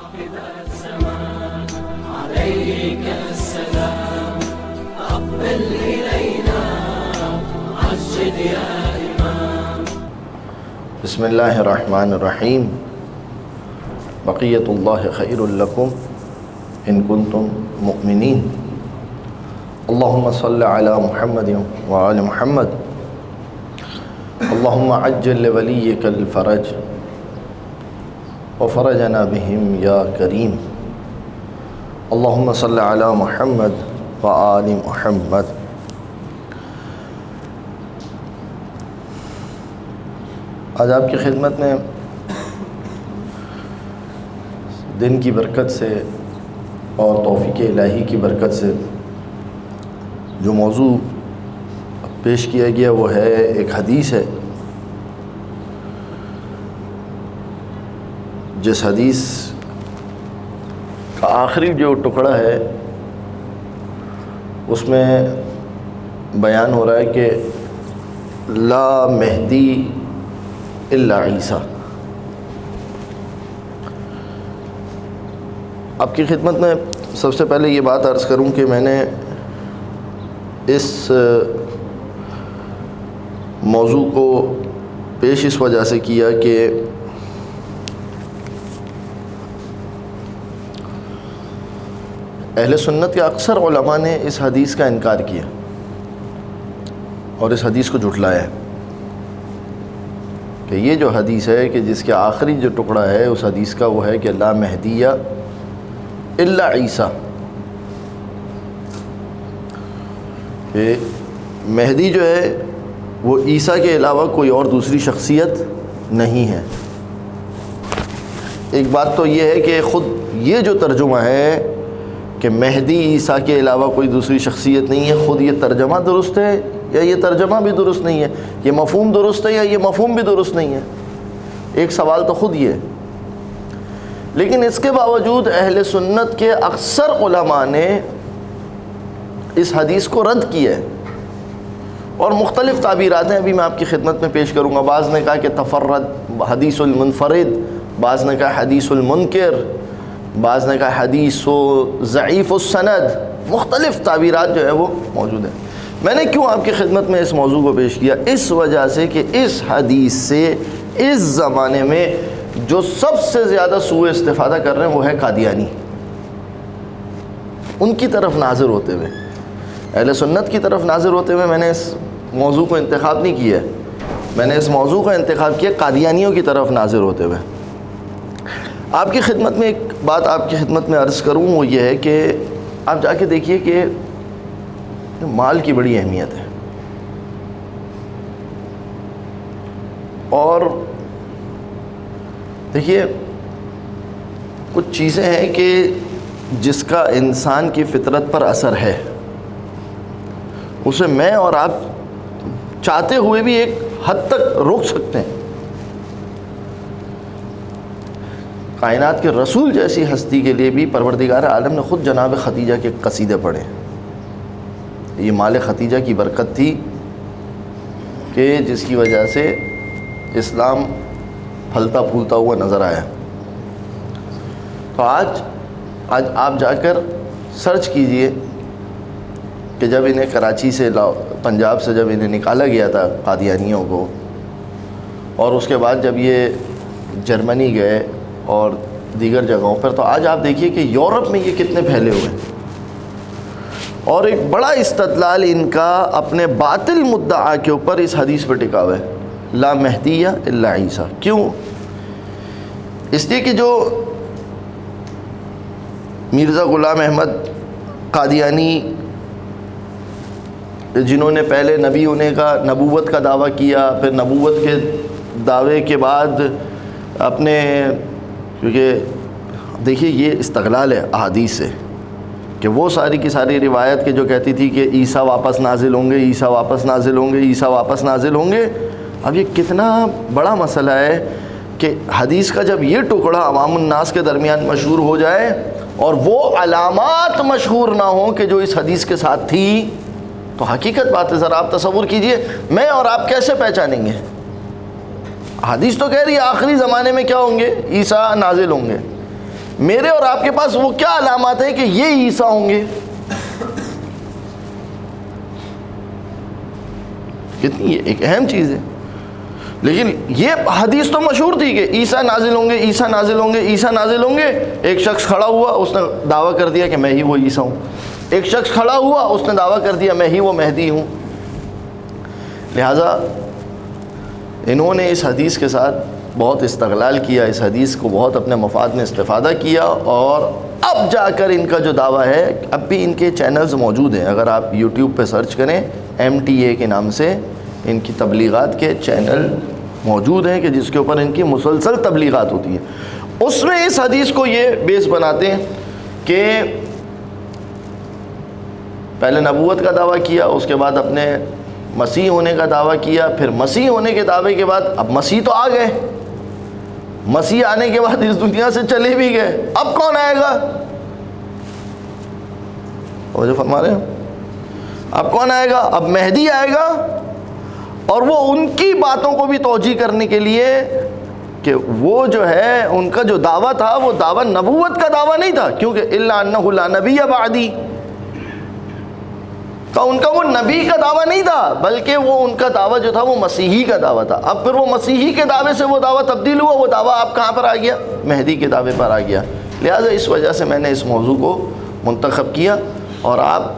صاحب الزمان عليك السلام أقبل إلينا عجل يا إمام. بسم اللہ الرحمن الرحیم. بقیت اللہ خیر لکم ان کنتم مؤمنین. اللہم صل علی محمد وآل محمد. اللہم عجل لولیک الفرج وفرجنا بہم یا کریم. اللہم صل علی محمد وآل محمد. آج آپ کی خدمت میں دن کی برکت سے اور توفیق الہی کی برکت سے جو موضوع پیش کیا گیا وہ ہے ایک حدیث ہے. جس حدیث کا آخری جو ٹکڑا ہے اس میں بیان ہو رہا ہے کہ لا مہدی الا عیسیٰ. آپ کی خدمت میں سب سے پہلے یہ بات عرض کروں کہ میں نے اس موضوع کو پیش اس وجہ سے کیا کہ اہل سنت کے اکثر علماء نے اس حدیث کا انکار کیا اور اس حدیث کو جھٹلایا ہے کہ یہ جو حدیث ہے کہ جس کے آخری جو ٹکڑا ہے اس حدیث کا وہ ہے کہ لا مہدی الا عیسیٰ، کہ مہدی جو ہے وہ عیسیٰ کے علاوہ کوئی اور دوسری شخصیت نہیں ہے. ایک بات تو یہ ہے کہ خود یہ جو ترجمہ ہے کہ مہدی عیسیٰ کے علاوہ کوئی دوسری شخصیت نہیں ہے، خود یہ ترجمہ درست ہے یا یہ ترجمہ بھی درست نہیں ہے، یہ مفہوم درست ہے یا یہ مفہوم بھی درست نہیں ہے. ایک سوال تو خود یہ ہے. لیکن اس کے باوجود اہل سنت کے اکثر علماء نے اس حدیث کو رد کیا ہے اور مختلف تعبیرات ہیں ابھی میں آپ کی خدمت میں پیش کروں گا. بعض نے کہا کہ تفرد حدیث المنفرد، بعض نے کہا حدیث المنکر، بعض نے کہا حدیث و ضعیف السند. مختلف تعبیرات جو ہے وہ موجود ہیں. میں نے کیوں آپ کی خدمت میں اس موضوع کو پیش کیا؟ اس وجہ سے کہ اس حدیث سے اس زمانے میں جو سب سے زیادہ سوء استفادہ کر رہے ہیں وہ ہے قادیانی. ان کی طرف ناظر ہوتے ہوئے، اہل سنت کی طرف ناظر ہوتے ہوئے میں نے اس موضوع کو انتخاب نہیں کیا ہے. میں نے اس موضوع کا انتخاب کیا قادیانیوں کی طرف ناظر ہوتے ہوئے. آپ کی خدمت میں ایک بات آپ کی خدمت میں عرض کروں وہ یہ ہے کہ آپ جا کے دیکھیے کہ مال کی بڑی اہمیت ہے اور دیکھیے کچھ چیزیں ہیں کہ جس کا انسان کی فطرت پر اثر ہے اسے میں اور آپ چاہتے ہوئے بھی ایک حد تک روک سکتے ہیں. کائنات کے رسول جیسی ہستی کے لیے بھی پروردگار عالم نے خود جناب ختیجہ کے قصیدے پڑھے. یہ مال ختیجہ کی برکت تھی کہ جس کی وجہ سے اسلام پھلتا پھولتا ہوا نظر آیا. تو آج آپ جا کر سرچ کیجئے کہ جب انہیں کراچی سے پنجاب سے جب انہیں نکالا گیا تھا قادیانیوں کو، اور اس کے بعد جب یہ جرمنی گئے اور دیگر جگہوں پر، تو آج آپ دیکھیے کہ یورپ میں یہ کتنے پھیلے ہوئے ہیں. اور ایک بڑا استدلال ان کا اپنے باطل مدعا کے اوپر اس حدیث پر ٹکا ہوا ہے لا مہدی الا عیسیٰ. کیوں؟ اس لیے کہ جو مرزا غلام احمد قادیانی جنہوں نے پہلے نبی ہونے کا نبوت کا دعویٰ کیا، پھر نبوت کے دعوے کے بعد اپنے، کیونکہ دیکھیے یہ استغلال ہے احادیث سے کہ وہ ساری کی ساری روایت کے جو کہتی تھی کہ عیسیٰ واپس نازل ہوں گے، عیسیٰ واپس نازل ہوں گے، عیسیٰ واپس نازل ہوں گے. اب یہ کتنا بڑا مسئلہ ہے کہ حدیث کا جب یہ ٹکڑا عوام الناس کے درمیان مشہور ہو جائے اور وہ علامات مشہور نہ ہوں کہ جو اس حدیث کے ساتھ تھی، تو حقیقت بات ہے ذرا آپ تصور کیجئے میں اور آپ کیسے پہچانیں گے؟ حدیث تو کہہ رہی ہے آخری زمانے میں کیا ہوں گے؟ عیسیٰ نازل ہوں گے. میرے اور آپ کے پاس وہ کیا علامات ہیں کہ یہ عیسیٰ ہوں گے؟ کتنی ایک اہم چیز ہے. لیکن یہ حدیث تو مشہور تھی کہ عیسیٰ نازل ہوں گے، عیسیٰ نازل ہوں گے، عیسیٰ نازل ہوں گے. ایک شخص کھڑا ہوا، اس نے دعویٰ کر دیا کہ میں ہی وہ عیسیٰ ہوں. ایک شخص کھڑا ہوا، اس نے دعویٰ کر دیا میں ہی وہ مہدی ہوں. لہٰذا انہوں نے اس حدیث کے ساتھ بہت استغلال کیا، اس حدیث کو بہت اپنے مفاد میں استفادہ کیا، اور اب جا کر ان کا جو دعویٰ ہے، اب بھی ان کے چینلز موجود ہیں. اگر آپ یوٹیوب پہ سرچ کریں MTA کے نام سے ان کی تبلیغات کے چینل موجود ہیں کہ جس کے اوپر ان کی مسلسل تبلیغات ہوتی ہیں. اس میں اس حدیث کو یہ بیس بناتے ہیں کہ پہلے نبوت کا دعویٰ کیا، اس کے بعد اپنے مسیح ہونے کا دعویٰ کیا، پھر مسیح ہونے کے دعوے کے بعد اب مسیح تو آ گئے، مسیح آنے کے بعد اس دنیا سے چلے بھی گئے، اب کون آئے گا؟ جو فرما رہے ہیں اب کون آئے گا؟ اب مہدی آئے گا. اور وہ ان کی باتوں کو بھی توجیہ کرنے کے لیے کہ وہ جو ہے ان کا جو دعویٰ تھا وہ دعویٰ نبوت کا دعویٰ نہیں تھا، کیونکہ الا انہ لا نبی بعدی، تو ان کا وہ نبی کا دعویٰ نہیں تھا، بلکہ وہ ان کا دعویٰ جو تھا وہ مسیحی کا دعویٰ تھا. اب پھر وہ مسیحی کے دعوے سے وہ دعویٰ تبدیل ہوا، وہ دعویٰ آپ کہاں پر آ گیا؟ مہدی کے دعوے پر آ گیا. لہٰذا اس وجہ سے میں نے اس موضوع کو منتخب کیا، اور آپ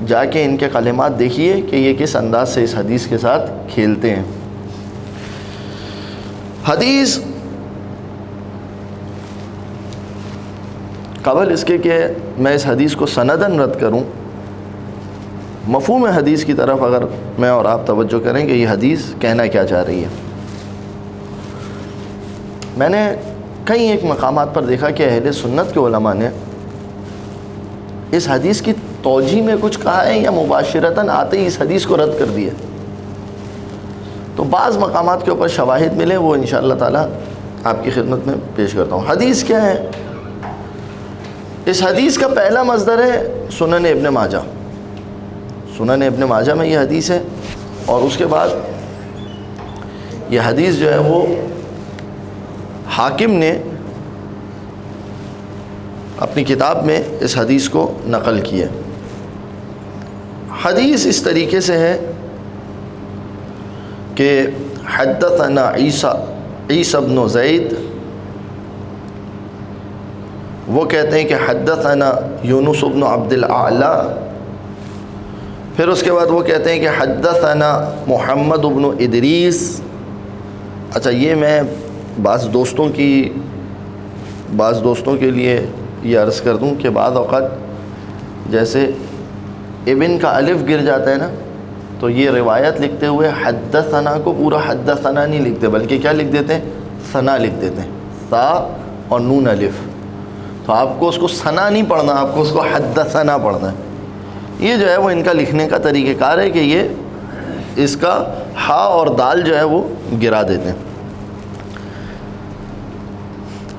جا کے ان کے کلمات دیکھیے کہ یہ کس انداز سے اس حدیث کے ساتھ کھیلتے ہیں. حدیث قبل اس کے کہ میں اس حدیث کو سنداً رد کروں، مفہوم حدیث کی طرف اگر میں اور آپ توجہ کریں کہ یہ حدیث کہنا کیا چاہ رہی ہے. میں نے کئی ایک مقامات پر دیکھا کہ اہل سنت کے علماء نے اس حدیث کی توجیہ میں کچھ کہا ہے یا مباشرتاً آتے ہی اس حدیث کو رد کر دیا. تو بعض مقامات کے اوپر شواہد ملے، وہ انشاءاللہ تعالی آپ کی خدمت میں پیش کرتا ہوں. حدیث کیا ہے؟ اس حدیث کا پہلا مصدر ہے سنن ابن ماجہ. سنن ابن ماجہ میں یہ حدیث ہے، اور اس کے بعد یہ حدیث جو ہے وہ حاکم نے اپنی کتاب میں اس حدیث کو نقل کیا. حدیث اس طریقے سے ہے کہ حدثنا عیسیٰ بن زید، وہ کہتے ہیں کہ حدثنا یونس بن عبد الاعلی، پھر اس کے بعد وہ کہتے ہیں کہ حدثنا محمد بن ادریس. اچھا، یہ میں بعض دوستوں کے لیے یہ عرض کر دوں کہ بعض اوقات جیسے ابن کا الف گر جاتا ہے نا، تو یہ روایت لکھتے ہوئے حدثنا کو پورا حدثنا نہیں لکھتے، بلکہ کیا لکھ دیتے ہیں؟ ثنا لکھ دیتے ہیں، ثا اور نون الف. تو آپ کو اس کو ثنا نہیں پڑھنا، آپ کو اس کو حدثنا پڑھنا ہے. یہ جو ہے وہ ان کا لکھنے کا طریقہ کار ہے کہ یہ اس کا ہا اور دال جو ہے وہ گرا دیتے ہیں.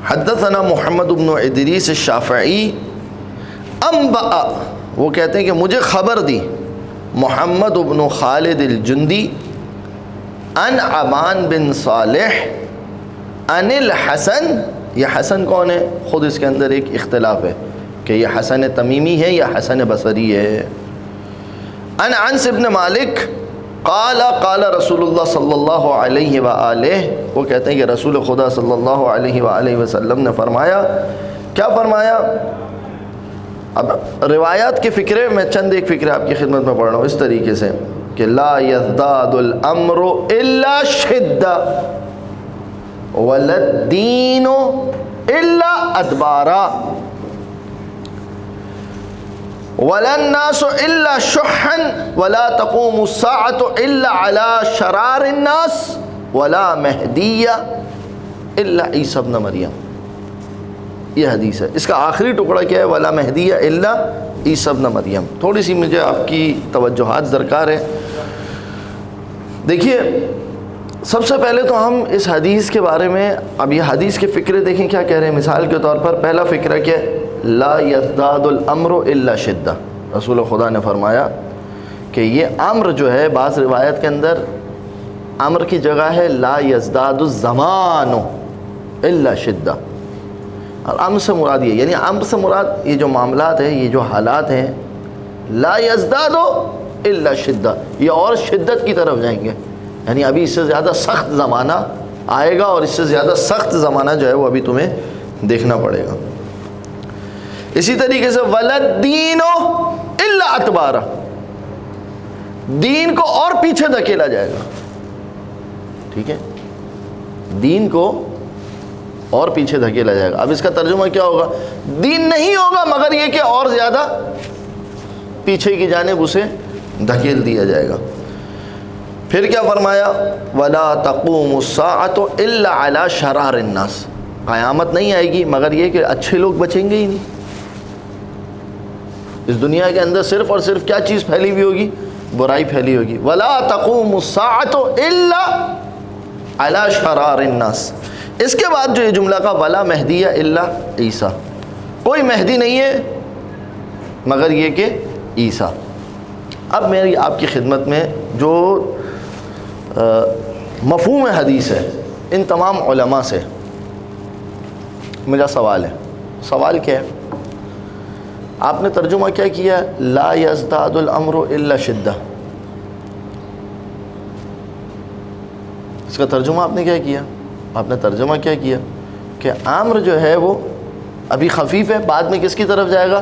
حدثنا محمد بن ادریس الشافعی انبأ، وہ کہتے ہیں کہ مجھے خبر دی محمد بن خالد الجندی ان عبان بن صالح ان الحسن. یہ حسن کون ہے؟ خود اس کے اندر ایک اختلاف ہے کہ یہ حسن تمیمی ہے یا حسن بصری ہے. ان انس بن مالک قال قال رسول اللہ صلی اللہ علیہ وآلہ، وہ کہتے ہیں کہ رسول خدا صلی اللہ علیہ وآلہ وسلم نے فرمایا. کیا فرمایا؟ اب روایات کے فکرے میں چند ایک فکرے آپ کی خدمت میں پڑھ رہا ہوں اس طریقے سے کہ لا یزداد الامر الا شدہ ولا الدین الا ادبارا ولا الناس الا شحا ولا تقوم الساعة الا على شرار الناس ولا مہدی الا عیسی ابن مریم. یہ حدیث ہے. اس کا آخری ٹکڑا کیا ہے؟ ولا مہدی الا عیسی ابن مریم. تھوڑی سی مجھے آپ کی توجہات درکار ہے. دیکھیے، سب سے پہلے تو ہم اس حدیث کے بارے میں اب یہ حدیث کے فکرے دیکھیں کیا کہہ رہے ہیں. مثال کے طور پر پہلا فکرہ کیا ہے؟ لا یزداد الامر الا شدہ. رسول خدا نے فرمایا کہ یہ امر جو ہے، بعض روایت کے اندر امر کی جگہ ہے لا یزداد الزمان الا شدہ. اور امر سے مراد یہ، یعنی امر سے مراد یہ جو معاملات ہیں، یہ جو حالات ہیں، لا یزداد الا شدہ، یہ اور شدت کی طرف جائیں گے، یعنی ابھی اس سے زیادہ سخت زمانہ آئے گا، اور اس سے زیادہ سخت زمانہ جو ہے وہ ابھی تمہیں دیکھنا پڑے گا۔ اسی طریقے سے وَلَدِّینُ إِلَّا أَتْبَارَ، دین کو اور پیچھے دھکیلا جائے گا، ٹھیک ہے، دین کو اور پیچھے دھکیلا جائے گا۔ اب اس کا ترجمہ کیا ہوگا؟ دین نہیں ہوگا مگر یہ کہ اور زیادہ پیچھے کی جانب اسے دھکیل دیا جائے گا۔ پھر کیا فرمایا؟ وَلَا تَقُومُ السَّاعَةُ إِلَّا عَلَى شَرَارِ النَّاسِ، قیامت نہیں آئے گی مگر یہ کہ اچھے لوگ بچیں گے ہی نہیں۔ اس دنیا کے اندر صرف اور صرف کیا چیز پھیلی ہوئی ہوگی؟ برائی پھیلی ہوگی۔ وَلَا تَقُومُ السَّاعَةُ إِلَّا عَلَى شَرَارِ النَّاسِ۔ اس کے بعد جو یہ جملہ کا وَلَا مہدی إِلَّا عیسیٰ، کوئی مہدی نہیں ہے مگر یہ کہ عیسیٰ۔ اب میری آپ کی خدمت میں جو مفہوم حدیث ہے ان تمام علماء سے میرا سوال ہے۔ سوال کیا ہے؟ آپ نے ترجمہ کیا کیا؟ لا یزداد الامر الا شدہ۔ اس کا ترجمہ آپ نے کیا کیا؟ آپ نے ترجمہ کیا کیا کہ امر جو ہے وہ ابھی خفیف ہے، بعد میں کس کی طرف جائے گا؟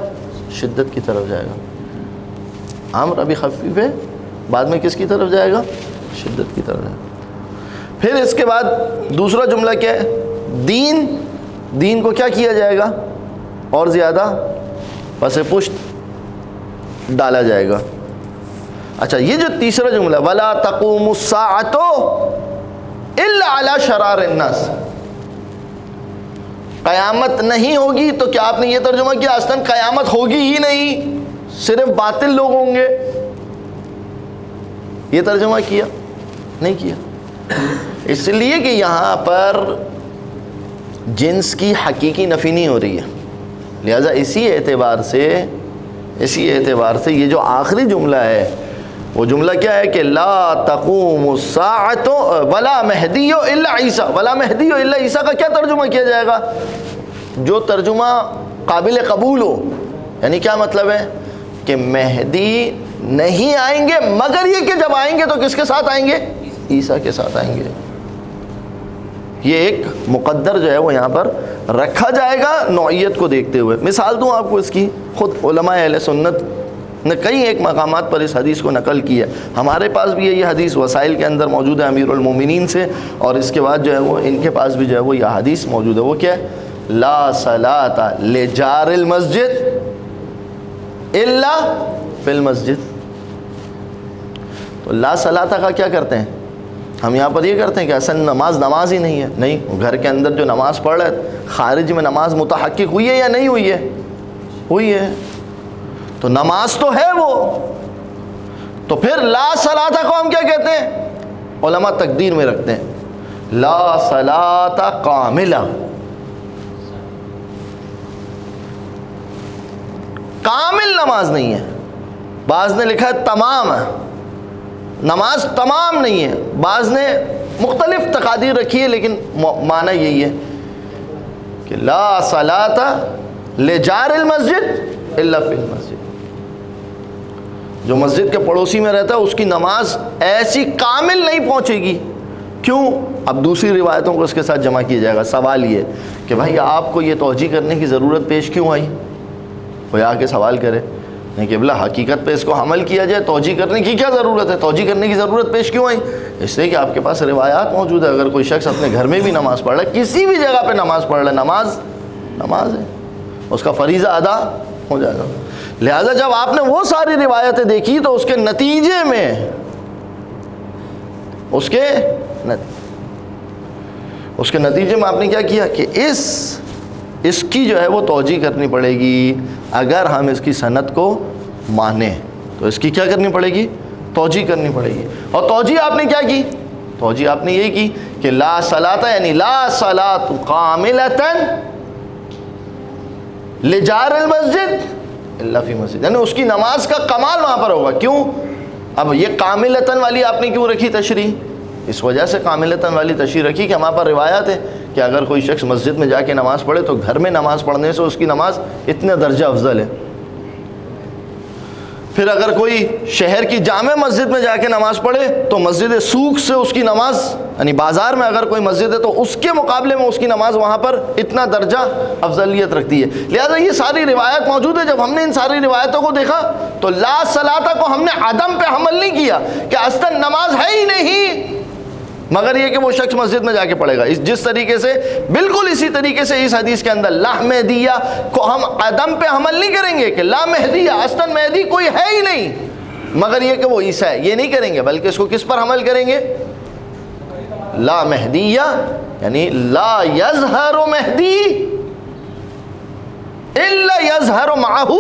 شدت کی طرف جائے گا۔ امر ابھی خفیف ہے، بعد میں کس کی طرف جائے گا؟ شدت کی طرف جائے گا۔ پھر اس کے بعد دوسرا جملہ کیا ہے؟ دین کو کیا کیا جائے گا؟ اور زیادہ پس پشت ڈالا جائے گا۔ اچھا، یہ جو تیسرا جملہ وَلَا تَقُومُ السَّاعَةُ إِلَّا عَلَى شَرَارِ النَّاسِ، قیامت نہیں ہوگی، تو کیا آپ نے یہ ترجمہ کیا اصلاً قیامت ہوگی ہی نہیں، صرف باطل لوگ ہوں گے؟ یہ ترجمہ کیا نہیں کیا، اس لیے کہ یہاں پر جنس کی حقیقی نفی نہیں ہو رہی ہے، لہذا اسی اعتبار سے یہ جو آخری جملہ ہے وہ جملہ کیا ہے کہ لا تقوم الساعة ولا مہدی الا عیسیٰ۔ ولا مہدی الا عیسیٰ کا کیا ترجمہ کیا جائے گا؟ جو ترجمہ قابل قبول ہو، یعنی کیا مطلب ہے کہ مہدی نہیں آئیں گے مگر یہ کہ جب آئیں گے تو کس کے ساتھ آئیں گے؟ عیسیٰ کے ساتھ آئیں گے۔ یہ ایک مقدر جو ہے وہ یہاں پر رکھا جائے گا نوعیت کو دیکھتے ہوئے۔ مثال دوں آپ کو اس کی، خود علماء اہل سنت نے کئی ایک مقامات پر اس حدیث کو نقل کیا، ہمارے پاس بھی ہے یہ حدیث، وسائل کے اندر موجود ہے امیر المومنین سے، اور اس کے بعد جو ہے وہ ان کے پاس بھی جو ہے وہ یہ حدیث موجود ہے۔ وہ کیا ہے؟ لا صلاۃ لجار المسجد الا فی المسجد۔ تو لا صلاۃ کا کیا کرتے ہیں ہم یہاں پر؟ یہ کرتے ہیں کہ اصل نماز ہی نہیں ہے۔ نہیں، گھر کے اندر جو نماز پڑھ رہے خارج میں نماز متحقق ہوئی ہے یا نہیں ہوئی ہے؟ ہوئی ہے، تو نماز تو ہے وہ، تو پھر لا صلاۃ کو ہم کیا کہتے ہیں؟ علماء تقدیر میں رکھتے ہیں لا صلاۃ کاملہ، کامل نماز نہیں ہے۔ بعض نے لکھا ہے تمام ہے، نماز تمام نہیں ہے، بعض نے مختلف تقادیر رکھی ہے، لیکن معنی یہی ہے کہ لا صلاۃ لجار المسجد الا فی المسجد۔ جو مسجد کے پڑوسی میں رہتا ہے اس کی نماز ایسی کامل نہیں پہنچے گی۔ کیوں؟ اب دوسری روایتوں کو اس کے ساتھ جمع کیا جائے گا۔ سوال یہ کہ بھائی آپ کو یہ توجیہ کرنے کی ضرورت پیش کیوں آئی؟ کوئی آ کے سوال کرے نہیں کہ بلا حقیقت پہ اس کو عمل کیا جائے، توجیہ کرنے کی کیا ضرورت ہے؟ توجیہ کرنے کی ضرورت پیش کیوں آئی؟ اس لیے کہ آپ کے پاس روایات موجود ہے۔ اگر کوئی شخص اپنے گھر میں بھی نماز پڑھ رہا ہے، کسی بھی جگہ پہ نماز پڑھ رہا ہے، نماز ہے، اس کا فریضہ ادا ہو جائے گا۔ لہذا جب آپ نے وہ ساری روایتیں دیکھی تو اس کے نتیجے میں آپ نے کیا کیا کہ اس کی جو ہے وہ توجیہ کرنی پڑے گی۔ اگر ہم اس کی سند کو مانیں تو اس کی کیا کرنی پڑے گی؟ توجیہ کرنی پڑے گی۔ اور توجیہ آپ نے کیا کی؟ توجیہ آپ نے یہی کی کہ لا صلاۃ یعنی لا صلاۃ کاملۃ لجار المسجد الا فی مسجد، یعنی اس کی نماز کا کمال وہاں پر ہوگا۔ کیوں؟ اب یہ کاملۃ والی آپ نے کیوں رکھی تشریح؟ اس وجہ سے کاملۃ والی تشریح رکھی کہ ہمارے پر روایت ہے کہ اگر کوئی شخص مسجد میں جا کے نماز پڑھے تو گھر میں نماز پڑھنے سے اس کی نماز اتنا درجہ افضل ہے. پھر اگر کوئی شہر کی جامع مسجد میں جا کے نماز پڑھے تو مسجد سوق سے اس کی نماز، یعنی بازار میں اگر کوئی مسجد ہے تو اس کے مقابلے میں اس کی نماز وہاں پر اتنا درجہ افضلیت رکھتی ہے. لہذا یہ ساری روایت موجود ہے. جب ہم نے ان ساری روایتوں کو دیکھا تو لا صلاۃ کو ہم نے عدم پہ حمل نہیں کیا کہ اصلاً نماز ہے ہی نہیں، مگر یہ کہ وہ شخص مسجد میں جا کے پڑھے گا. جس طریقے سے بالکل اسی طریقے سے اس حدیث کے اندر لا مہدیہ کو ہم عدم پہ حمل نہیں کریں گے کہ لا مہدیہ اصلاً مہدی کوئی ہے ہی نہیں، مگر یہ کہ وہ عیسیٰ ہے، یہ نہیں کریں گے، بلکہ اس کو کس پر حمل کریں گے؟ لا مہدیہ، یعنی لا یظہر مہدی الا یظہر معہ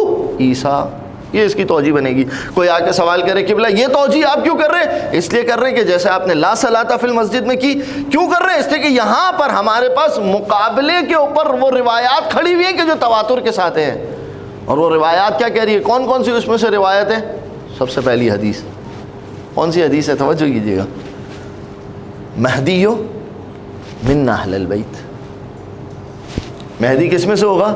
عیسیٰ. یہ اس کی توجیہ بنے گی. کوئی آ کے سوال کرے قبلہ یہ توجیہ آپ کیوں کر رہے ہیں؟ اس لیے کر رہے ہیں کہ جیسے آپ نے لا صلاۃ فی المسجد میں کی. کیوں کر رہے ہیں؟ اس لیے کہ یہاں پر ہمارے پاس مقابلے کے اوپر وہ روایات کھڑی ہوئی ہیں کہ جو تواتر کے ساتھ ہیں. اور وہ روایات کیا کہہ رہی ہے؟ کون کون سی اس میں سے روایت ہے؟ سب سے پہلی حدیث کون سی حدیث ہے؟ توجہ کیجیے گا. مہدی من اہل البیت، مہدی کس میں سے ہوگا؟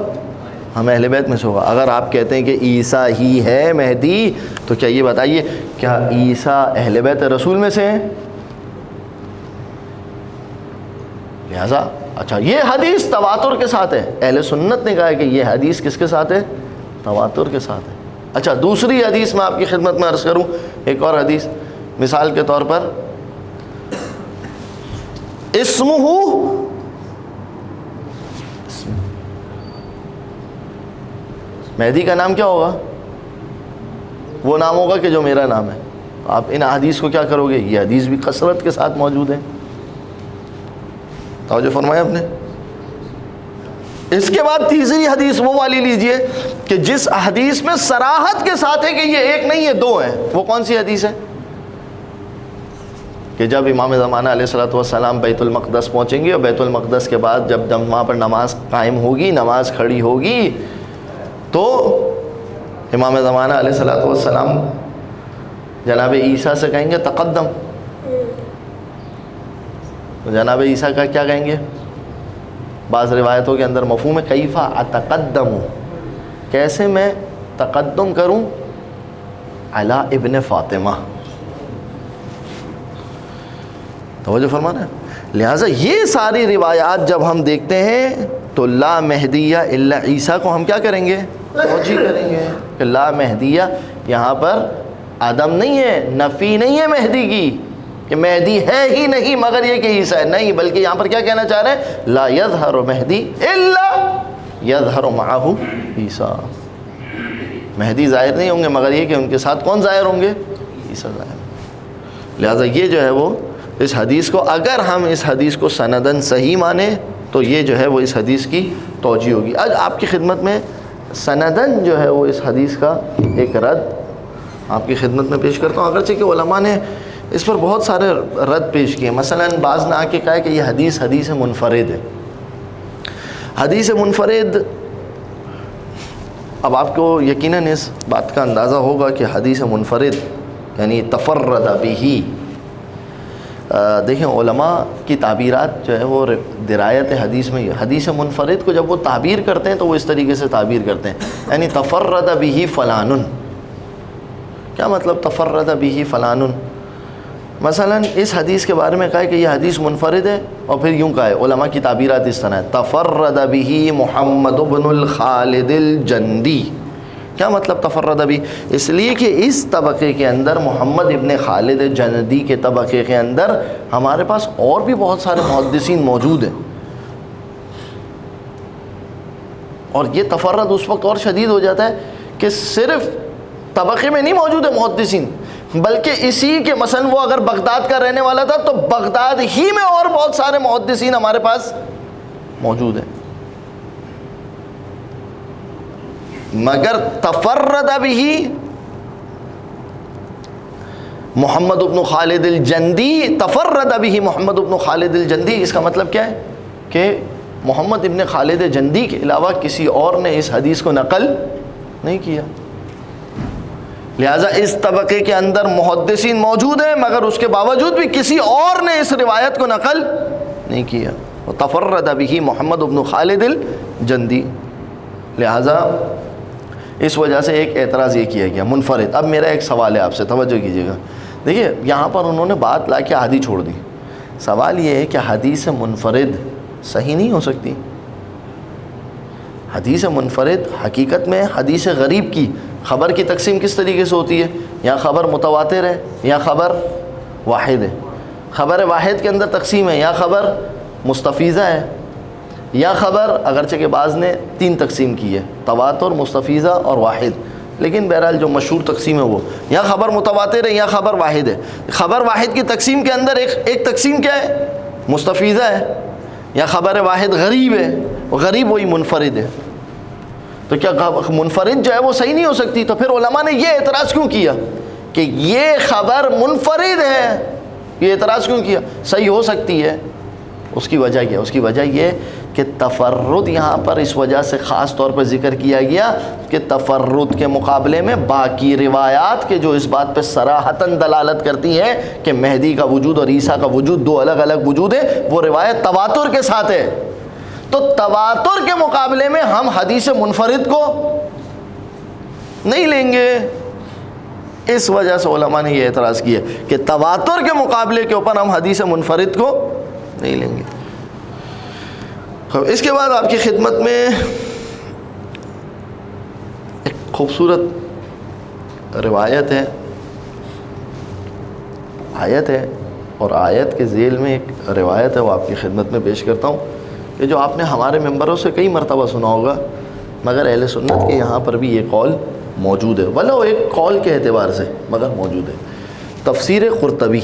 ہم اہل بیت میں سے ہوگا. اگر آپ کہتے ہیں کہ عیسیٰ ہی ہے مہدی تو کیا یہ بتائیے کیا عیسیٰ اہل بیت رسول میں سے ہیں؟ لہذا اچھا یہ حدیث تواتر کے ساتھ ہے. اہل سنت نے کہا ہے کہ یہ حدیث کس کے ساتھ ہے؟ تواتر کے ساتھ ہے. اچھا دوسری حدیث میں آپ کی خدمت میں عرض کروں. ایک اور حدیث مثال کے طور پر، اسمہ مہدی کا نام کیا ہوگا؟ وہ نام ہوگا کہ جو میرا نام ہے. آپ ان حدیث کو کیا کرو گے؟ یہ حدیث بھی کثرت کے ساتھ موجود ہے. توجہ فرمایا آپ نے. اس کے بعد تیسری حدیث وہ والی لیجئے کہ جس حدیث میں صراحت کے ساتھ ہے کہ یہ ایک نہیں یہ دو ہیں. وہ کون سی حدیث ہے؟ کہ جب امام زمانہ علیہ الصلوۃ والسلام بیت المقدس پہنچیں گے اور بیت المقدس کے بعد جب وہاں پر نماز قائم ہوگی، نماز کھڑی ہوگی، تو امام زمانہ علیہ الصلوۃ والسلام جناب عیسیٰ سے کہیں گے تقدم. تو جناب عیسیٰ کا کیا کہیں گے؟ بعض روایتوں کے اندر مفہوم ہے کیفا اتقدم، کیسے میں تقدم کروں علی ابن فاطمہ. توجہ فرمانا. لہٰذا یہ ساری روایات جب ہم دیکھتے ہیں تو لا مہدیہ الا عیسیٰ کو ہم کیا کریں گے؟ توجیہ کریں گے کہ لا مہدیہ یہاں پر عدم نہیں ہے، نفی نہیں ہے مہدی کی کہ مہدی ہے ہی نہیں مگر یہ کہ عیسیٰ ہے، نہیں، بلکہ یہاں پر کیا کہنا چاہ رہے ہیں؟ لا یظہر مہدی الا یظہر معہ عیسیٰ. مہدی ظاہر نہیں ہوں گے مگر یہ کہ ان کے ساتھ کون ظاہر ہوں گے؟ عیسیٰ ظاہر. لہٰذا یہ جو ہے وہ اس حدیث کو، اگر ہم اس حدیث کو سندن صحیح مانیں تو یہ جو ہے وہ اس حدیث کی توجیہ ہوگی. آج آپ کی خدمت میں سندن جو ہے وہ اس حدیث کا ایک رد آپ کی خدمت میں پیش کرتا ہوں. اگرچہ کہ علماء نے اس پر بہت سارے رد پیش کیے. مثلا بعض نے آ کے کہا ہے کہ یہ حدیث منفرد ہے. حدیث منفرد، اب آپ کو یقیناً اس بات کا اندازہ ہوگا کہ حدیث منفرد یعنی تفرد بہ. دیکھیں علماء کی تعبیرات جو ہے وہ درایت حدیث میں، حدیث منفرد کو جب وہ تعبیر کرتے ہیں تو وہ اس طریقے سے تعبیر کرتے ہیں، یعنی تفرد بہ فلان. کیا مطلب تفرد بہ فلان؟ مثلا اس حدیث کے بارے میں کہا ہے کہ یہ حدیث منفرد ہے اور پھر یوں کہا ہے، علماء کی تعبیرات اس طرح ہے، تفرد بہ محمد بن الخالد الجندی. کیا مطلب تفرد بھی؟ اس لیے کہ اس طبقے کے اندر محمد ابن خالد جندی کے طبقے کے اندر ہمارے پاس اور بھی بہت سارے محدثین موجود ہیں، اور یہ تفرد اس وقت اور شدید ہو جاتا ہے کہ صرف طبقے میں نہیں موجود ہے محدثین، بلکہ اسی کے مثلا وہ اگر بغداد کا رہنے والا تھا تو بغداد ہی میں اور بہت سارے محدثین ہمارے پاس موجود ہیں. مگر تفرد بہ محمد بن خالد الجندی، تفرد بہ محمد بن خالد الجندی، اس کا مطلب کیا ہے کہ محمد ابن خالد جندی کے علاوہ کسی اور نے اس حدیث کو نقل نہیں کیا. لہٰذا اس طبقے کے اندر محدثین موجود ہیں مگر اس کے باوجود بھی کسی اور نے اس روایت کو نقل نہیں کیا. تفرد به محمد بن خالد الجندی. لہٰذا اس وجہ سے ایک اعتراض یہ کیا گیا منفرد. اب میرا ایک سوال ہے آپ سے, توجہ کیجیے گا. دیکھیے یہاں پر انہوں نے بات لا کے آدھی چھوڑ دی. سوال یہ ہے کہ حدیث منفرد صحیح نہیں ہو سکتی؟ حدیث منفرد حقیقت میں حدیث غریب کی خبر کی تقسیم کس طریقے سے ہوتی ہے؟ یا خبر متواتر ہے یا خبر واحد ہے. خبر واحد کے اندر تقسیم ہے, یا خبر مستفیضہ ہے, یا خبر اگرچہ کہ بعض نے 3 تقسیم کی ہے, تواتر, مستفیضہ اور واحد, لیکن بہرحال جو مشہور تقسیم ہے وہ یا خبر متواتر ہے یا خبر واحد ہے. خبر واحد کی تقسیم کے اندر ایک تقسیم کیا ہے؟ مستفیضہ ہے. یا خبر واحد غریب ہے, غریب وہی منفرد ہے. تو کیا منفرد جو ہے وہ صحیح نہیں ہو سکتی؟ تو پھر علماء نے یہ اعتراض کیوں کیا کہ یہ خبر منفرد ہے؟ یہ اعتراض کیوں کیا؟ صحیح ہو سکتی ہے. اس کی وجہ کیا؟ اس کی وجہ یہ کہ تفرد یہاں پر اس وجہ سے خاص طور پر ذکر کیا گیا کہ تفرد کے مقابلے میں باقی روایات کے جو اس بات پہ صراحتاً دلالت کرتی ہیں کہ مہدی کا وجود اور عیسیٰ کا وجود 2 الگ الگ وجود ہے, وہ روایت تواتر کے ساتھ ہے. تو تواتر کے مقابلے میں ہم حدیث منفرد کو نہیں لیں گے. اس وجہ سے علماء نے یہ اعتراض کیا کہ تواتر کے مقابلے کے اوپر ہم حدیث منفرد کو نہیں لیں گے. اس کے بعد آپ کی خدمت میں ایک خوبصورت روایت ہے, آیت ہے, اور آیت کے ذیل میں ایک روایت ہے, وہ آپ کی خدمت میں پیش کرتا ہوں. یہ جو آپ نے ہمارے ممبروں سے کئی مرتبہ سنا ہوگا, مگر اہل سنت کے یہاں پر بھی یہ قول موجود ہے, ولو ایک قول کے اعتبار سے مگر موجود ہے. تفسیر قرطبی,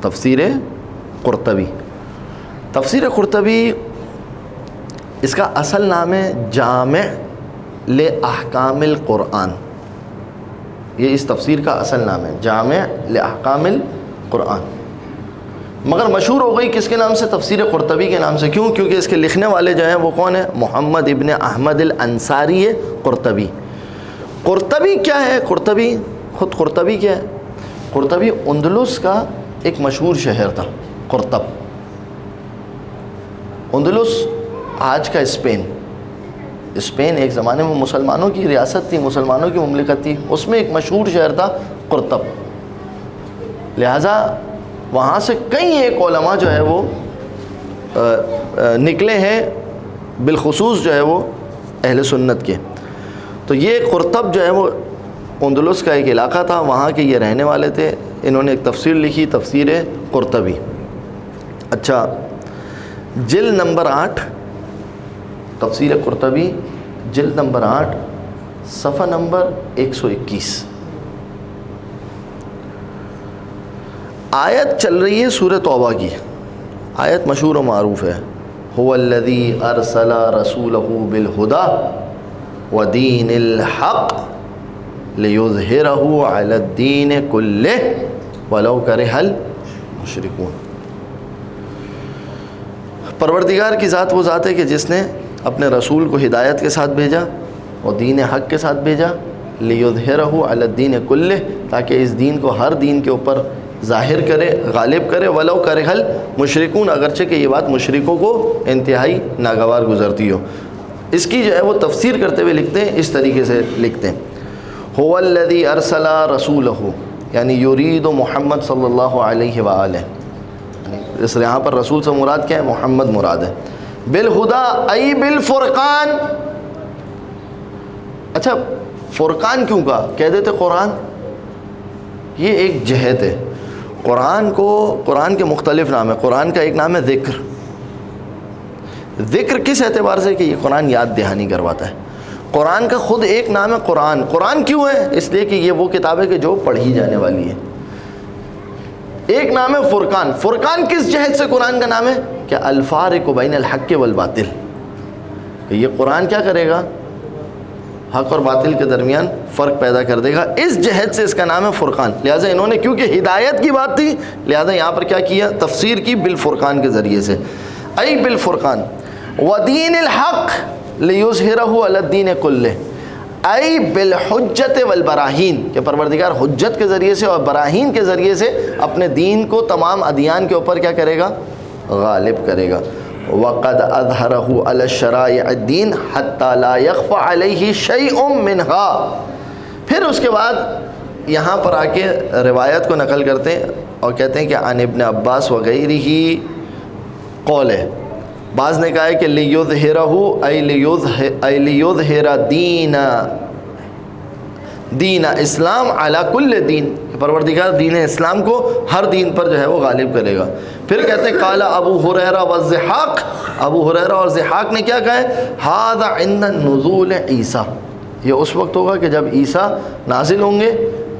تفسیر قرطبی. تفسیر قرطبی اس کا اصل نام ہے جامع لاحکام القرآن. یہ اس تفسیر کا اصل نام ہے جامع لاحکام القرآن, مگر مشہور ہو گئی کس کے نام سے؟ تفسیر قرطبی کے نام سے. کیوں؟ کیونکہ اس کے لکھنے والے جو ہیں وہ کون ہیں؟ محمد ابن احمد الانصاری قرطبی. قرطبی کیا ہے؟ قرطبی خود قرطبی کیا ہے؟ قرطبی اندلس کا ایک مشہور شہر تھا. قرطب, اندلس آج کا اسپین. اسپین ایک زمانے میں مسلمانوں کی ریاست تھی, مسلمانوں کی مملکت تھی, اس میں ایک مشہور شہر تھا قرطب. لہٰذا وہاں سے کئی ایک علماء جو ہے وہ نکلے ہیں, بالخصوص جو ہے وہ اہل سنت کے. تو یہ قرطب جو ہے وہ اندلس کا ایک علاقہ تھا, وہاں کے یہ رہنے والے تھے. انہوں نے ایک تفسیر لکھی, تفسیر قرطبی. اچھا, جلد نمبر 8 تفسیر قرطبی, جلد نمبر 8 صفحہ نمبر 121. آیت چل رہی ہے سورہ توبہ کی. آیت مشہور و معروف ہے, هو الذی ارسل رسولہ بالہدی ودین الحق لیظہرہ علی الدین کلہ ولو کرہ المشرکون. پروردگار کی ذات وہ ذات ہے کہ جس نے اپنے رسول کو ہدایت کے ساتھ بھیجا اور دین حق کے ساتھ بھیجا, لیظہرہ علی الدین کلہ, تاکہ اس دین کو ہر دین کے اوپر ظاہر کرے, غالب کرے. ولو کرہ المشرکون, اگرچہ کہ یہ بات مشرکوں کو انتہائی ناگوار گزرتی ہو. اس کی جو ہے وہ تفسیر کرتے ہوئے لکھتے ہیں, اس طریقے سے لکھتے ہیں, هو الذی ارسل رسولہ, یعنی یرید محمد صلی اللہ علیہ وآلہ. اس یہاں پر رسول سے مراد کیا ہے؟ محمد مراد ہے. بالہدی ای بالفرقان. اچھا, فرقان کیوں کہا؟ کہہ دیتے قرآن. یہ ایک جہت ہے. قرآن کے مختلف نام ہیں. قرآن کا ایک نام ہے ذکر. ذکر کس اعتبار سے؟ کہ یہ قرآن یاد دہانی کرواتا ہے. قرآن کا خود ایک نام ہے قرآن. قرآن کیوں ہے؟ اس لیے کہ یہ وہ کتاب ہے کہ جو پڑھی جانے والی ہے. ایک نام ہے فرقان. فرقان کس جہت سے قرآن کا نام ہے؟ کہ الفارق بین الحق والباطل, کہ یہ قرآن کیا کرے گا؟ حق اور باطل کے درمیان فرق پیدا کر دے گا. اس جہت سے اس کا نام ہے فرقان. لہٰذا انہوں نے, کیونکہ ہدایت کی بات تھی, لہٰذا یہاں پر کیا کیا؟ تفسیر کی بالفرقان کے ذریعے سے. ای بالفرقان ودین الحق لیظہرہ علی الدین کلہ, ای بالحجت والبراہین, کہ پروردگار حجت کے ذریعے سے اور براہین کے ذریعے سے اپنے دین کو تمام ادیان کے اوپر کیا کرے گا؟ غالب کرے گا. وقد اظہرہ علی الشرائع الدین حتی لا یخفى علیہ شیء منہا. پھر اس کے بعد یہاں پر آ کے روایت کو نقل کرتے ہیں اور کہتے ہیں کہ عن ابن عباس وغیرہ قول ہے. بعض نے کہا ہے کہ لیظہرہ ای لیظہر دین اسلام علی کل دین، پروردگار دین اسلام کو ہر دین پر جو ہے وہ غالب کرے گا. پھر کہتے ہیں قال ابو ہریرہ والضحاک، ابو ہریرہ اور ضحاک نے کیا کہا ہے؟ ھذا عند نزول عیسیٰ، یہ اس وقت ہوگا کہ جب عیسیٰ نازل ہوں گے،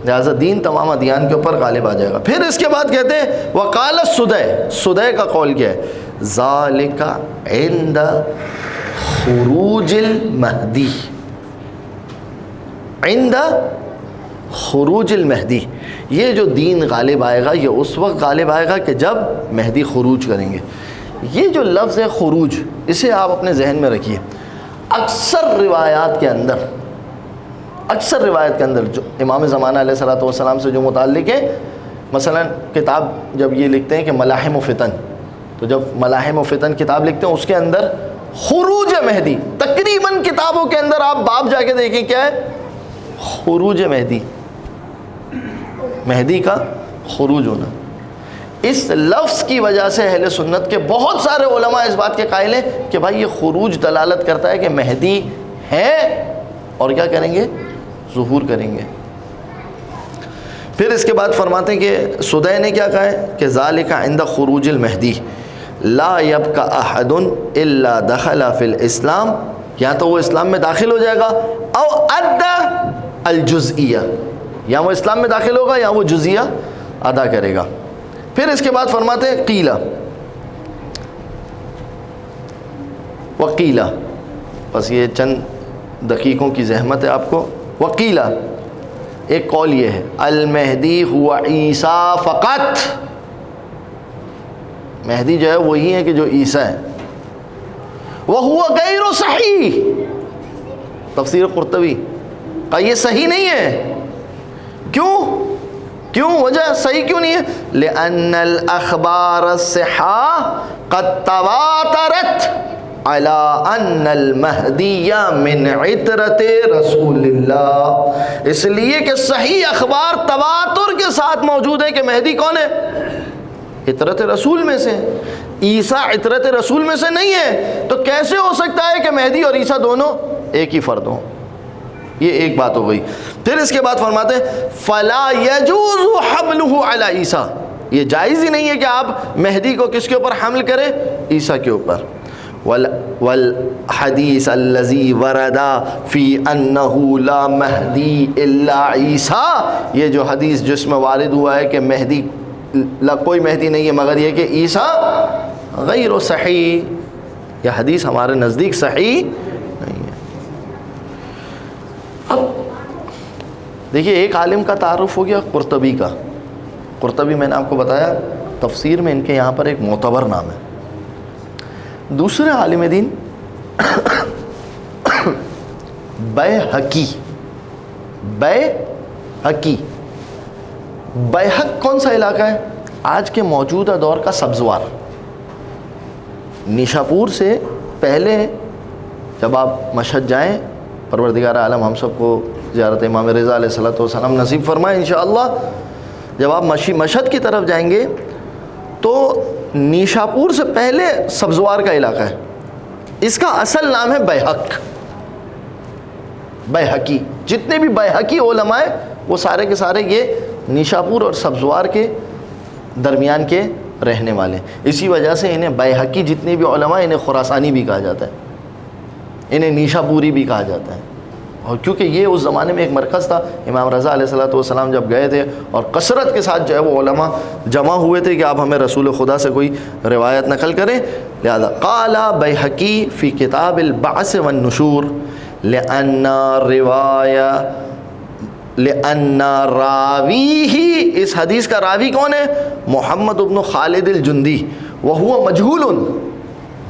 لہٰذا دین تمام ادیان کے اوپر غالب آ جائے گا. پھر اس کے بعد کہتے ہیں وقال سدی کا قول کیا ہے؟ ذالک عند خروج المہدی، عند خروج المہدی، یہ جو دین غالب آئے گا یہ اس وقت غالب آئے گا کہ جب مہدی خروج کریں گے. یہ جو لفظ ہے خروج، اسے آپ اپنے ذہن میں رکھیے. اکثر روایات کے اندر جو امام زمانہ علیہ الصلوۃ والسلام سے جو متعلق ہے، مثلا کتاب جب یہ لکھتے ہیں کہ ملاحم و فتن، تو جب ملاحم و فتن کتاب لکھتے ہیں اس کے اندر خروج مہدی، تقریباً کتابوں کے اندر آپ باب جا کے دیکھیں کیا ہے؟ خروج مہدی، مہدی کا خروج ہونا. اس لفظ کی وجہ سے اہل سنت کے بہت سارے علماء اس بات کے قائل ہیں کہ بھائی یہ خروج دلالت کرتا ہے کہ مہدی ہے اور کیا کریں گے؟ ظہور کریں گے. پھر اس کے بعد فرماتے ہیں کہ سدی نے کیا کہا ہے کہ ذالک عند خروج المہدی لا یبقى احد الا دخل فی الاسلام، یا تو وہ اسلام میں داخل ہو جائے گا، او ادى الجزئیہ، یا وہ اسلام میں داخل ہوگا یا وہ جزیہ ادا کرے گا. پھر اس کے بعد فرماتے ہیں قیل وقیل، بس یہ چند دقیقوں کی زحمت ہے آپ کو. وقیل ایک قول یہ ہے المہدی ہوا عیسیٰ فقط، مہدی جو ہے وہی ہے کہ جو عیسیٰ ہے. وہو غیر صحیح، تفسیر قرطبی کا یہ صحیح نہیں ہے. کیوں وجہ صحیح کیوں نہیں ہے؟ لأن الاخبار الصحاح قد تواترت على ان المہدی من عطرت رسول اللہ، اس لیے کہ صحیح اخبار تواتر کے ساتھ موجود ہے کہ مہدی کون ہے؟ عطرت رسول میں سے. عیسیٰ عطرت رسول میں سے نہیں ہے، تو کیسے ہو سکتا ہے کہ مہدی اور عیسیٰ دونوں ایک ہی فرد ہوں؟ یہ ایک بات ہو گئی. پھر اس کے بعد فرماتے ہیں فلا یجوز حملہ علی عیسیٰ، یہ جائز ہی نہیں ہے کہ آپ مہدی کو کس کے اوپر حمل کریں؟ عیسیٰ کے اوپر. والحدیث الذی ورد فی انہ لا مہدی الا عیسیٰ، یہ جو حدیث جس میں وارد ہوا ہے کہ مہدی کوئی مہدی نہیں ہے مگر یہ کہ عیسیٰ، غیر صحیح، یہ حدیث ہمارے نزدیک صحیح نہیں ہے. اب دیکھیے ایک عالم کا تعارف ہو گیا قرطبی کا. قرطبی میں نے آپ کو بتایا تفسیر میں ان کے یہاں پر ایک معتبر نام ہے. دوسرے عالم دین بیہقی. بیہق کون سا علاقہ ہے؟ آج کے موجودہ دور کا سبزوار. نیشاپور سے پہلے جب آپ مشہد جائیں، پروردگار عالم ہم سب کو زیارت امام رضا علیہ الصلوۃ والسلام نصیب فرمائے انشاءاللہ. جب آپ مشہد کی طرف جائیں گے تو نیشاپور سے پہلے سبزوار کا علاقہ ہے. اس کا اصل نام ہے بیہق، بیہقی. جتنے بھی بیہقی علماء ہیں وہ سارے کے سارے یہ نیشاپور اور سبزوار کے درمیان کے رہنے والے. اسی وجہ سے انہیں بیہقی جتنے بھی علماء انہیں خراسانی بھی کہا جاتا ہے، انہیں نیشاپوری بھی کہا جاتا ہے. اور کیونکہ یہ اس زمانے میں ایک مرکز تھا. امام رضا علیہ الصلوۃ والسلام جب گئے تھے اور کثرت کے ساتھ جو ہے وہ علماء جمع ہوئے تھے کہ آپ ہمیں رسول خدا سے کوئی روایت نقل کریں، لہذا قال بیہقی فی کتاب البعث والنشور لأن راویہ، اس حدیث کا راوی کون ہے؟ محمد بن خالد الجندی، وہو مجہول.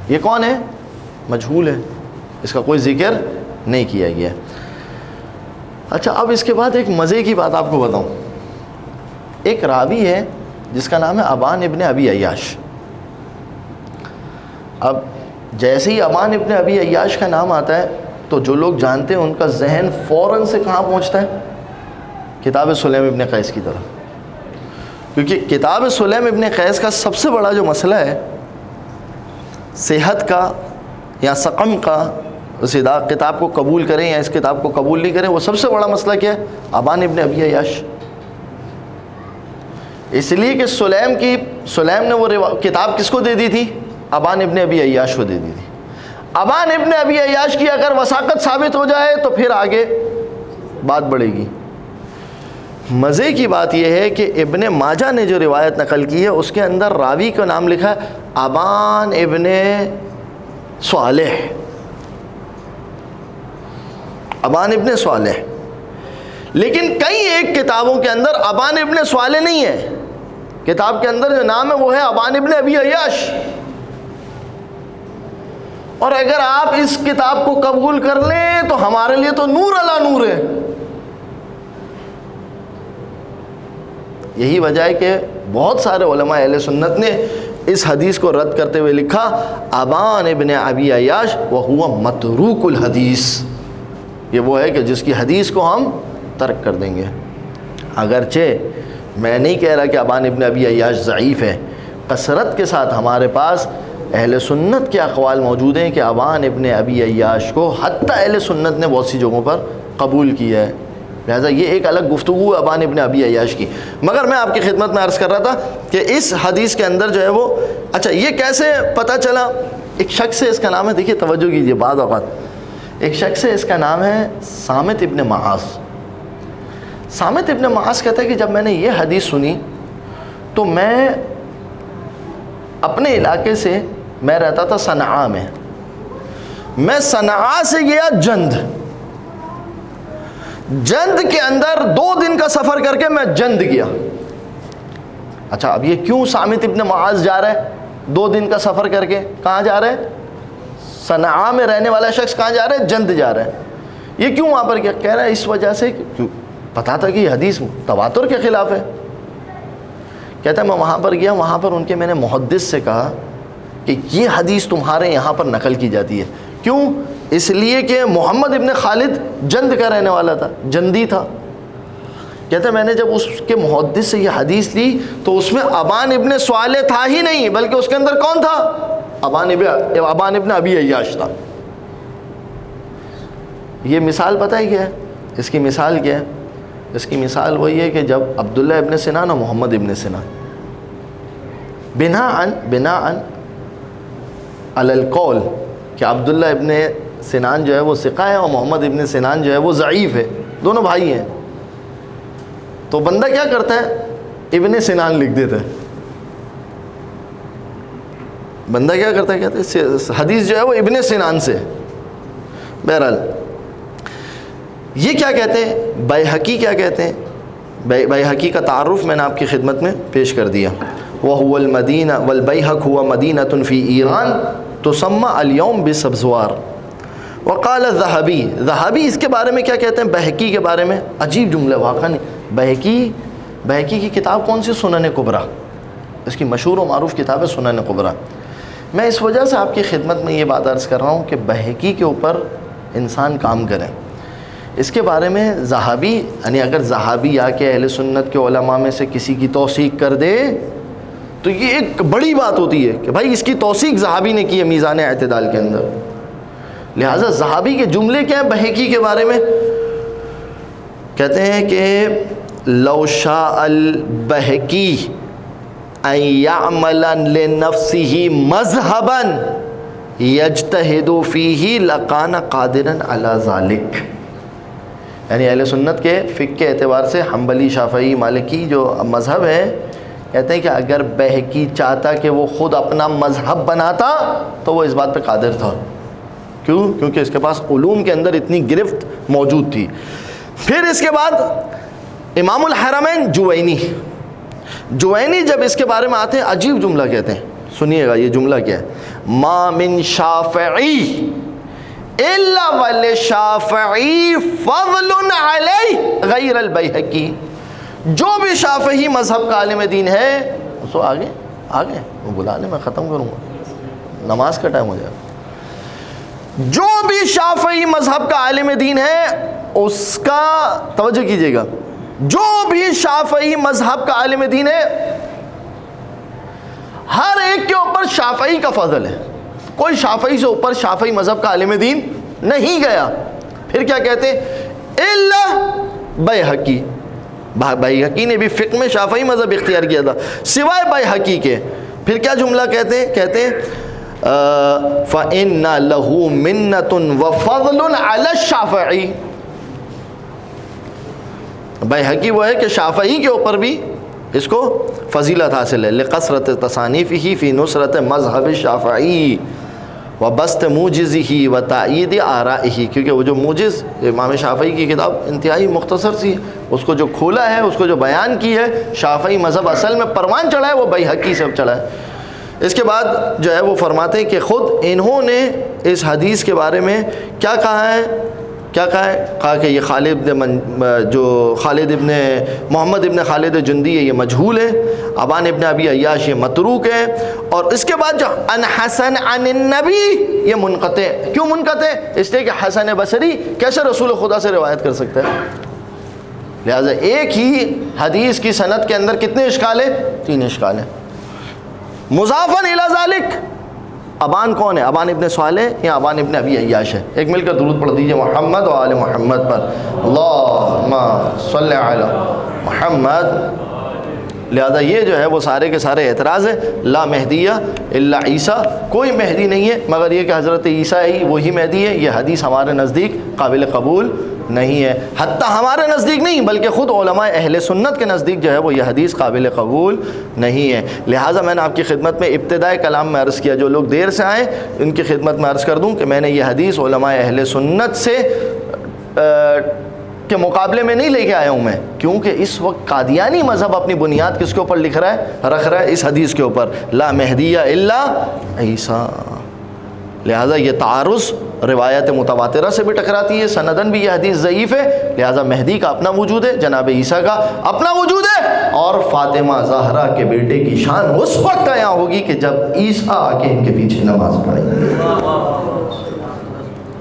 یہ کون ہے؟ مجہول ہے، اس کا کوئی ذکر نہیں کیا گیا. اچھا اب اس کے بعد ایک مزے کی بات آپ کو بتاؤں. ایک راوی ہے جس کا نام ہے ابان ابن ابی عیاش. اب جیسے ہی ابان ابن ابی عیاش کا نام آتا ہے تو جو لوگ جانتے ہیں ان کا ذہن فوراً سے کہاں پہنچتا ہے؟ کتاب سلیم ابن قیس کی طرف، کیونکہ کتاب سلیم ابن قیس کا سب سے بڑا جو مسئلہ ہے صحت کا یا سقم کا، اس کتاب کو قبول کریں یا اس کتاب کو قبول نہیں کریں، وہ سب سے بڑا مسئلہ کیا ہے؟ ابان ابن ابی عیاش. اس لیے کہ سلیم نے وہ کتاب کس کو دے دی تھی؟ ابان ابن ابی عیاش کو دے دی تھی. ابان ابن ابی عیاش کی اگر وثاقت ثابت ہو جائے تو پھر آگے بات بڑھے گی. مزے کی بات یہ ہے کہ ابن ماجہ نے جو روایت نقل کی ہے اس کے اندر راوی کا نام لکھا ہے ابان ابن صالح، ابان ابن صالح، لیکن کئی ایک کتابوں کے اندر ابان ابن صالح نہیں ہے. کتاب کے اندر جو نام ہے وہ ہے ابان ابن ابی عیاش. اور اگر آپ اس کتاب کو قبول کر لیں تو ہمارے لیے تو نور علی نور ہے. یہی وجہ ہے کہ بہت سارے علماء اہل سنت نے اس حدیث کو رد کرتے ہوئے لکھا ابان ابن ابی عیاش وہو متروک الحدیث، یہ وہ ہے کہ جس کی حدیث کو ہم ترک کر دیں گے. اگرچہ میں نہیں کہہ رہا کہ ابان ابن ابی عیاش ضعیف ہے، کثرت کے ساتھ ہمارے پاس اہل سنت کے اقوال موجود ہیں کہ ابان ابن ابی عیاش کو حتیٰ اہل سنت نے بہت سی جگہوں پر قبول کیا ہے. لہٰذا یہ ایک الگ گفتگو ہے ابان ابن ابی عیاش کی. مگر میں آپ کی خدمت میں عرض کر رہا تھا کہ اس حدیث کے اندر جو ہے وہ اچھا یہ کیسے پتہ چلا؟ ایک شخص ہے، اس کا نام ہے، دیکھیے توجہ کیجیے، بعض اوقات ایک شخص ہے، اس کا نام ہے صامت ابن معاذ. صامت ابن معاذ کہتا ہے کہ جب میں نے یہ حدیث سنی تو میں اپنے علاقے سے، میں رہتا تھا صنعاء میں صنعاء سے گیا جند کے اندر 2 دن کا سفر کر کے میں جند گیا. اچھا اب یہ کیوں صامت ابن معاذ جا رہا ہے 2 دن کا سفر کر کے؟ کہاں جا رہا ہے؟ صنعاء میں رہنے والا شخص کہاں جا رہا ہے؟ جند جا رہا ہے. یہ کیوں وہاں پر کیا کہہ رہا ہے؟ اس وجہ سے کیوں پتا تھا کہ یہ حدیث تواتر کے خلاف ہے. کہتا ہے میں وہاں پر گیا، وہاں پر ان کے میں نے محدث سے کہا کہ یہ حدیث تمہارے یہاں پر نقل کی جاتی ہے. کیوں؟ اس لیے کہ محمد ابن خالد جند کا رہنے والا تھا، جندی تھا. کہتا ہے میں نے جب اس کے محدث سے یہ حدیث لی تو اس میں ابان ابن صالح تھا ہی نہیں، بلکہ اس کے اندر کون تھا؟ ابان ابن ابی عیاش تھا. یہ مثال پتہ ہے کیا ہے؟ اس کی مثال کیا ہے؟ اس کی مثال وہی ہے کہ جب عبداللہ ابن سنان اور محمد ابن سنان بناءً علی القول کہ عبداللہ ابن سنان جو ہے وہ ثقہ ہے اور محمد ابن سنان جو ہے وہ ضعیف ہے، دونوں بھائی ہیں، تو بندہ کیا کرتا ہے؟ ابن سنان لکھ دیتا ہے. بندہ کیا کرتا ہے؟ کہتے ہیں حدیث جو ہے وہ ابن سنان سے. بہرحال یہ کیا کہتے ہیں؟ بیہقی کیا کہتے ہیں؟ بیہقی کا تعارف میں نے آپ کی خدمت میں پیش کر دیا. وَهُوَ الْمَدِينَةُ وَالْبَيْهَقُ هُوَ مَدِينَةٌ فِي ایران تسمى اليوم بسبزوار. وقال ذہبی اس کے بارے میں کیا کہتے ہیں؟ بہقی کے بارے میں عجیب جملہ واقعا. بہقی کی کتاب کون سی؟ سنن کبریٰ، اس کی مشہور و معروف کتاب ہے سنن کبریٰ. میں اس وجہ سے آپ کی خدمت میں یہ بات عرض کر رہا ہوں کہ بہقی کے اوپر انسان کام کریں. اس کے بارے میں ذہبی، یعنی اگر ذہبی آ کے اہل سنت کے علماء میں سے کسی کی توثیق کر دے تو یہ ایک بڑی بات ہوتی ہے کہ بھائی اس کی توثیق ذہبی نے کی ہے میزان اعتدال کے اندر. لہٰذا ذہبی کے جملے کیا ہیں بہقی کے بارے میں؟ کہتے ہیں کہ لو شاء البہقی ان یعمل لنفسہ مذہبا یجتہد فیہ لکان قادرا علی ذلک. یعنی اہل سنت کے فقہ کے اعتبار سے حنبلی، شافعی، مالکی جو مذہب ہے، کہتے ہیں کہ اگر بہقی چاہتا کہ وہ خود اپنا مذہب بناتا تو وہ اس بات پہ قادر تھا. کیوں؟ کیونکہ اس کے پاس علوم کے اندر اتنی گرفت موجود تھی. پھر اس کے بعد امام الحرمین جوینی جب اس کے بارے میں آتے ہیں عجیب جملہ کہتے ہیں. سنیے گا یہ جملہ کیا ہے؟ ما من شافعی الا وللشافعی فضل علی غیر البیہقی. جو بھی شافعی مذہب کا عالم دین ہے اس کو آگے وہ بلا لیں، میں ختم کروں گا. نماز کا ٹائم ہو جائے. جو بھی شافعی مذہب کا عالم دین ہے اس کا, توجہ کیجئے گا, جو بھی شافعی مذہب کا عالم دین ہے ہر ایک کے اوپر شافعی کا فضل ہے. کوئی شافعی سے اوپر شافعی مذہب کا عالم دین نہیں گیا. پھر کیا کہتے ہیں؟ الا بیہقی. بیہقی نے بھی فقہ میں شافعی مذہب اختیار کیا تھا, سوائے بیہقی کے. پھر کیا جملہ کہتے ہیں؟ کہتے ہیں فَإِنَّ لَهُ مِنَّةٌ وَفَضْلٌ عَلَى الشَّافِعِي. بیہقی وہ ہے کہ شافعی کے اوپر بھی اس کو فضیلت حاصل ہے. لِقَثْرَةِ تَصَانِیفِهِ فِي نُصْرَةِ مَذْهَبِ الشَّافِعِي وَبَسْطِ مُوجِزِهِ وَتَأْیِیدِ آرائِهِ. کیونکہ وہ جو موجز امام شافعی کی کتاب انتہائی مختصر سی, اس کو جو کھولا ہے, اس کو جو بیان کی ہے, شافعی مذہب اصل میں پروان چڑھا ہے وہ بیہقی سے چڑھا ہے. اس کے بعد جو ہے وہ فرماتے ہیں کہ خود انہوں نے اس حدیث کے بارے میں کیا کہا ہے, کہا کہ یہ خالد ابن محمد ابن خالد جندی ہے, یہ مجہول ہے. ابان ابن ابی عیاش یہ متروک ہے. اور اس کے بعد جو ان حسن عن النبی, یہ منقطع. کیوں منقطع؟ اس لیے کہ حسن بصری کیسے رسول خدا سے روایت کر سکتا ہے؟ لہٰذا ایک ہی حدیث کی سند کے اندر کتنے اشکال ہیں؟ 3 اشکال ہیں. مضافن الی ذالک, ابان کون ہے؟ ابان ابن صالح یا ابان ابن ابی عیاش ہے. ایک مل کر درود پڑھ دیجئے محمد و آل محمد پر, اللہم صلی علی محمد. لہذا یہ جو ہے وہ سارے کے سارے اعتراض ہے. لا مہدیہ الا عیسیٰ, کوئی مہدی نہیں ہے مگر یہ کہ حضرت عیسیٰ ہی وہی مہدی ہے. یہ حدیث ہمارے نزدیک قابل قبول نہیں ہے. حتیٰ ہمارے نزدیک نہیں بلکہ خود علماء اہل سنت کے نزدیک جو ہے وہ یہ حدیث قابل قبول نہیں ہے. لہٰذا میں نے آپ کی خدمت میں ابتدائی کلام میں عرض کیا, جو لوگ دیر سے آئیں ان کی خدمت میں عرض کر دوں کہ میں نے یہ حدیث علماء اہل سنت سے کے مقابلے میں نہیں لے کے آیا ہوں میں, کیونکہ اس وقت قادیانی مذہب اپنی بنیاد کس کے اوپر رکھ رہا ہے؟ اس حدیث کے اوپر, لا مہدیہ الا عیسیٰ. لہٰذا یہ تعارض روایت متواترہ سے بھی ٹکراتی ہے, سندن بھی یہ حدیث ضعیف ہے. لہٰذا مہدی کا اپنا وجود ہے, جناب عیسیٰ کا اپنا وجود ہے, اور فاطمہ زہرا کے بیٹے کی شان اس وقت عیاں ہوگی کہ جب عیسیٰ آ کے ان کے پیچھے نماز پڑھیں گے.